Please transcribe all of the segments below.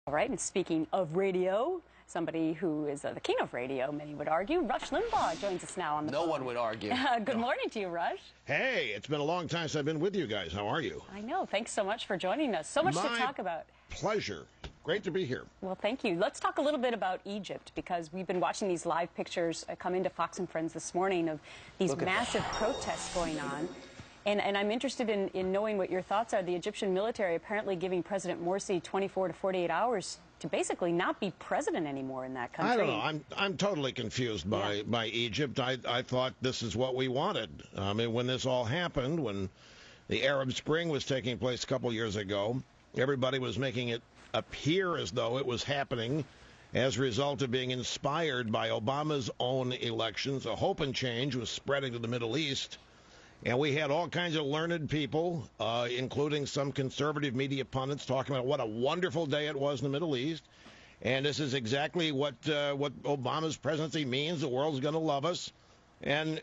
All right, and speaking of radio, somebody who is the king of radio, many would argue, Rush Limbaugh joins us now on the phone. No one would argue. Good morning to you, Rush. Hey, it's been a long time since I've been with you guys. How are you? I know. Thanks so much for joining us. So much to talk about. Pleasure. Great to be here. Well, thank you. Let's talk a little bit about Egypt, because we've been watching these live pictures come into Fox and Friends this morning of these massive protests going on. And I'm interested in knowing what your thoughts are. The Egyptian military apparently giving President Morsi 24 to 48 hours to basically not be president anymore in that country. I don't know. I'm totally confused by Egypt. I thought this is what we wanted. I mean, when this all happened, when the Arab Spring was taking place a couple years ago, everybody was making it appear as though it was happening as a result of being inspired by Obama's own elections. A hope and change was spreading to the Middle East. And we had all kinds of learned people, including some conservative media pundits, talking about what a wonderful day it was in the Middle East. And this is exactly what Obama's presidency means. The world's going to love us. And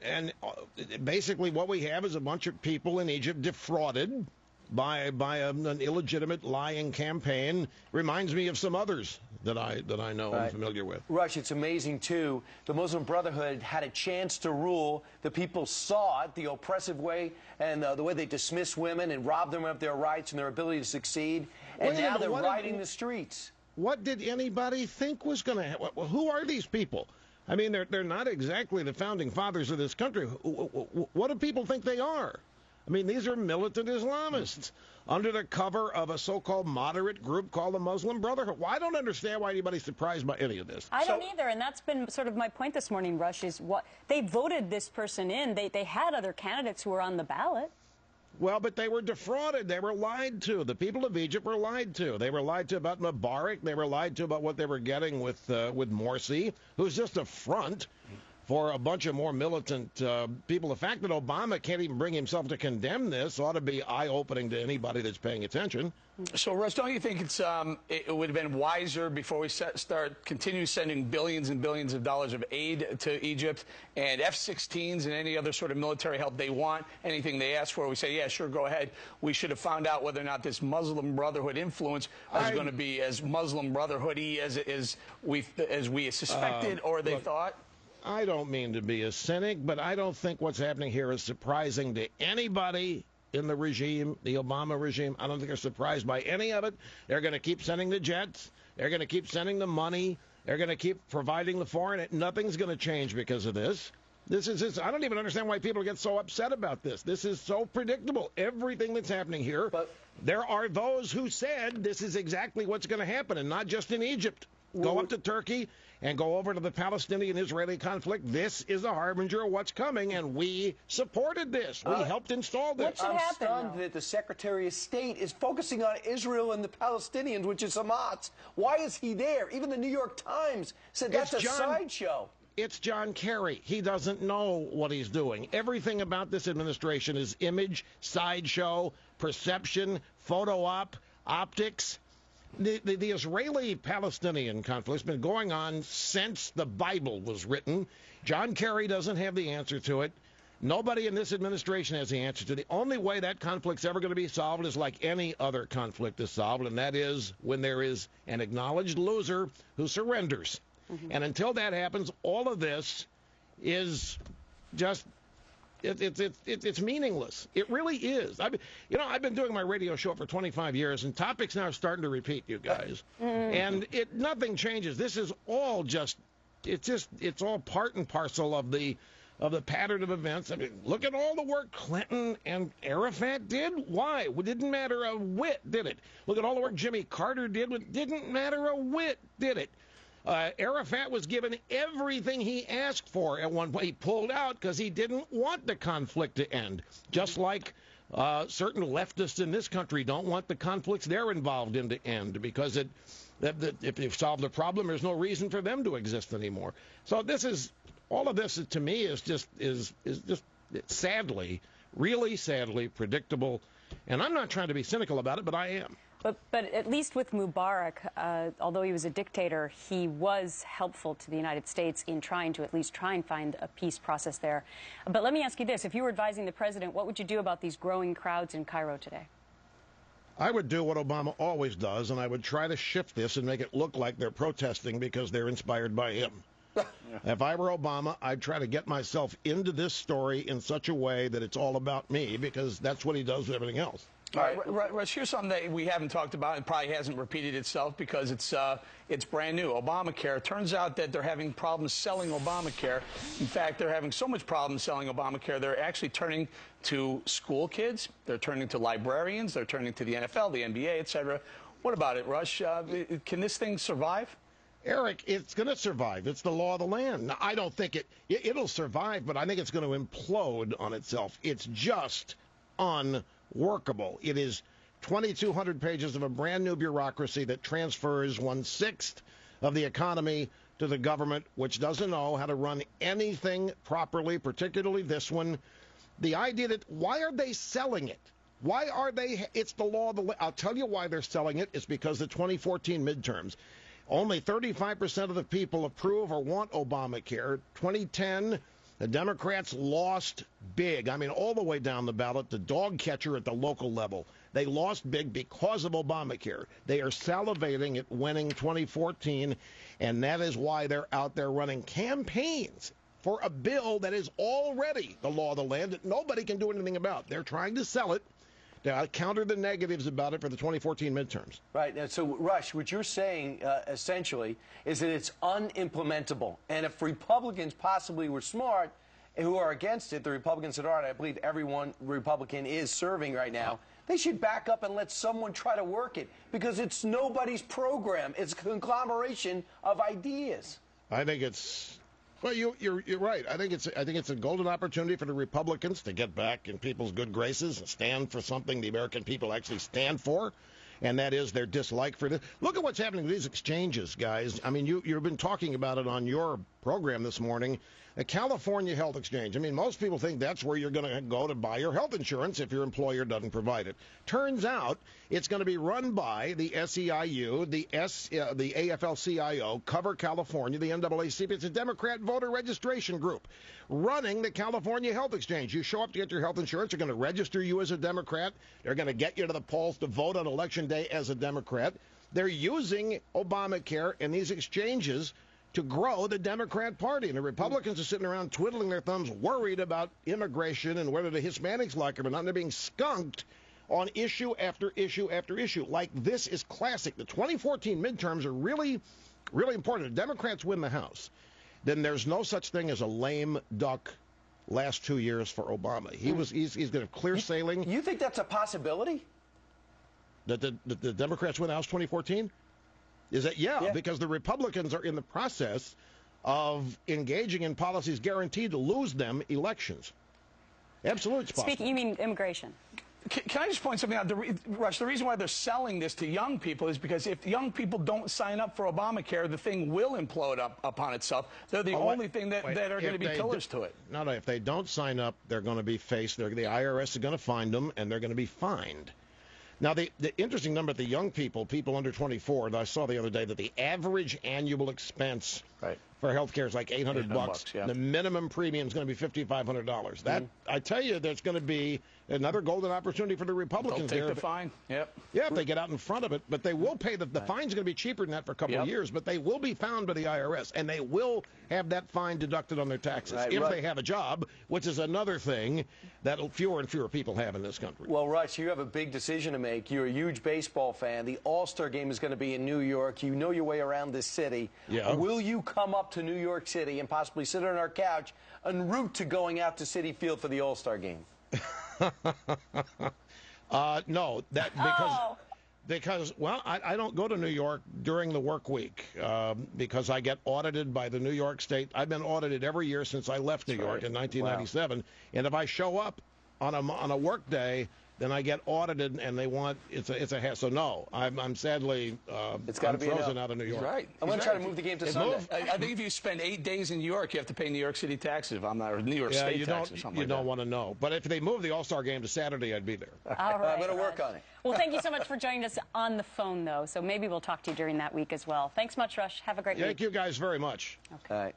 basically what we have is a bunch of people in Egypt defrauded by an illegitimate lying campaign. Reminds me of some others that I know and familiar with. Rush, it's amazing, too. The Muslim Brotherhood had a chance to rule. The people saw it, the oppressive way, and the way they dismiss women and rob them of their rights and their ability to succeed. And now they're rioting the streets. What did anybody think was going to happen? Who are these people? I mean, they're not exactly the founding fathers of this country. What do people think they are? I mean, these are militant Islamists under the cover of a so-called moderate group called the Muslim Brotherhood. Well, I don't understand why anybody's surprised by any of this. I don't either, and that's been sort of my point this morning, Rush, is what they voted this person in. They had other candidates who were on the ballot. Well, but they were defrauded. They were lied to. The people of Egypt were lied to. They were lied to about Mubarak. They were lied to about what they were getting with Morsi, who's just a front for a bunch of more militant people. The fact that Obama can't even bring himself to condemn this ought to be eye-opening to anybody that's paying attention. So, Russ, don't you think it would have been wiser before we continue sending billions and billions of dollars of aid to Egypt and F-16s and any other sort of military help they want, anything they ask for, we say, yeah, sure, go ahead. We should have found out whether or not this Muslim Brotherhood influence was going to be as Muslim Brotherhood-y as we suspected or they thought? I don't mean to be a cynic, but I don't think what's happening here is surprising to anybody in the regime, the Obama regime. I don't think they're surprised by any of it. They're going to keep sending the jets. They're going to keep sending the money. They're going to keep providing the foreign. Nothing's going to change because of this. I don't even understand why people get so upset about this. This is so predictable. Everything that's happening here. But there are those who said this is exactly what's going to happen, and not just in Egypt. Go up to Turkey and go over to the Palestinian-Israeli conflict. This is a harbinger of what's coming, and we supported this. We helped install this. I'm stunned that the Secretary of State is focusing on Israel and the Palestinians, which is Hamas. Why is he there? Even the New York Times said that's a sideshow. It's John Kerry. He doesn't know what he's doing. Everything about this administration is image, sideshow, perception, photo op, optics. The Israeli-Palestinian conflict has been going on since the Bible was written. John Kerry doesn't have the answer to it. Nobody in this administration has the answer to it. The only way that conflict's ever going to be solved is like any other conflict is solved, and that is when there is an acknowledged loser who surrenders. And until that happens, all of this is just... It's meaningless. It really is. I've been doing my radio show for 25 years, and topics now are starting to repeat, you guys. And nothing changes. This is all it's all part and parcel of the pattern of events. I mean, look at all the work Clinton and Arafat did. Why? It didn't matter a whit, did it? Look at all the work Jimmy Carter did. It didn't matter a whit, did it? Arafat was given everything he asked for at one point. He pulled out because he didn't want the conflict to end, just like certain leftists in this country don't want the conflicts they're involved in to end, because if they've solved the problem, there's no reason for them to exist anymore. So all of this to me is just sadly, really sadly predictable. And I'm not trying to be cynical about it, but I am. But at least with Mubarak, although he was a dictator, he was helpful to the United States in trying to at least try and find a peace process there. But let me ask you this. If you were advising the president, what would you do about these growing crowds in Cairo today? I would do what Obama always does, and I would try to shift this and make it look like they're protesting because they're inspired by him. If I were Obama, I'd try to get myself into this story in such a way that it's all about me, because that's what he does with everything else. All right, Rush, here's something that we haven't talked about and probably hasn't repeated itself because it's brand new. Obamacare. It turns out that they're having problems selling Obamacare. In fact, they're having so much problems selling Obamacare, they're actually turning to school kids. They're turning to librarians. They're turning to the NFL, the NBA, etc. What about it, Rush? Can this thing survive? Eric, it's going to survive. It's the law of the land. Now, I don't think it'll survive, but I think it's going to implode on itself. It's just unworkable. It is 2,200 pages of a brand new bureaucracy that transfers 1/6 of the economy to the government, which doesn't know how to run anything properly, particularly this one. The idea that, why are they selling it? Why are they? It's the law of the land. I'll tell you why they're selling it. It's because the 2014 midterms. Only 35% of the people approve or want Obamacare. 2010, the Democrats lost big. I mean, all the way down the ballot, the dog catcher at the local level. They lost big because of Obamacare. They are salivating at winning 2014, and that is why they're out there running campaigns for a bill that is already the law of the land that nobody can do anything about. They're trying to sell it to counter the negatives about it for the 2014 midterms. Right. And so, Rush, what you're saying essentially is that it's unimplementable. And if Republicans possibly were smart, who are against it, the Republicans that aren't, I believe everyone Republican is serving right now, they should back up and let someone try to work it, because it's nobody's program. It's a conglomeration of ideas. I think it's... Well, you're right. I think it's a golden opportunity for the Republicans to get back in people's good graces and stand for something the American people actually stand for, and that is their dislike for this. Look at what's happening with these exchanges, guys. I mean, you've been talking about it on your program this morning. The California Health Exchange. I mean, most people think that's where you're going to go to buy your health insurance if your employer doesn't provide it. Turns out it's going to be run by the SEIU, the AFL-CIO, Cover California, the NAACP. It's a Democrat voter registration group running the California Health Exchange. You show up to get your health insurance. They're going to register you as a Democrat. They're going to get you to the polls to vote on Election Day as a Democrat. They're using Obamacare and these exchanges to grow the Democrat Party. And the Republicans are sitting around twiddling their thumbs, worried about immigration and whether the Hispanics like them or not. And they're being skunked on issue after issue after issue. Like, this is classic. The 2014 midterms are really, really important. If Democrats win the House, then there's no such thing as a lame duck last 2 years for Obama. He's going to have clear sailing. You think that's a possibility? That the Democrats win the House 2014? Is that, yeah, because the Republicans are in the process of engaging in policies guaranteed to lose them elections. Absolutely. Speaking, you mean immigration? Can I just point something out? Rush, the reason why they're selling this to young people is because if young people don't sign up for Obamacare, the thing will implode upon itself. They're the only thing that are going to be pillars to it. No, if they don't sign up, they're going to be faced. The IRS is going to find them, and they're going to be fined. Now, the interesting number of the young people under 24, that I saw the other day, that the average annual expense for health care is like $800. Yeah. The minimum premium is going to be $5,500. That, I tell you, there's going to be another golden opportunity for the Republicans. They'll take the fine. Yep. Yeah, if they get out in front of it. But they will pay the fine's going to be cheaper than that for a couple of years. But they will be found by the IRS, and they will have that fine deducted on their taxes if they have a job, which is another thing that fewer and fewer people have in this country. Well, Rush, you have a big decision to make. You're a huge baseball fan. The All-Star game is going to be in New York. You know your way around this city. Yeah. Will you come up to New York City and possibly sit on our couch en route to going out to Citi Field for the All-Star game? No, because well, I don't go to New York during the work week because I get audited by the New York State. I've been audited every year since I left New York in 1997. Wow. And if I show up on a work day, then I get audited, and they want it's a hassle. So no, I'm sadly it's got to be frozen out of New York. He's right. I'm going to try to move the game to Sunday. I think if you spend 8 days in New York, you have to pay New York City taxes. If I'm not, or New York State taxes or something like that. You don't want to know. But if they move the All-Star game to Saturday, I'd be there. All right, I'm going to work on it. Well, thank you so much for joining us on the phone, though. So maybe we'll talk to you during that week as well. Thanks much, Rush. Have a great week. Thank you guys very much. Okay.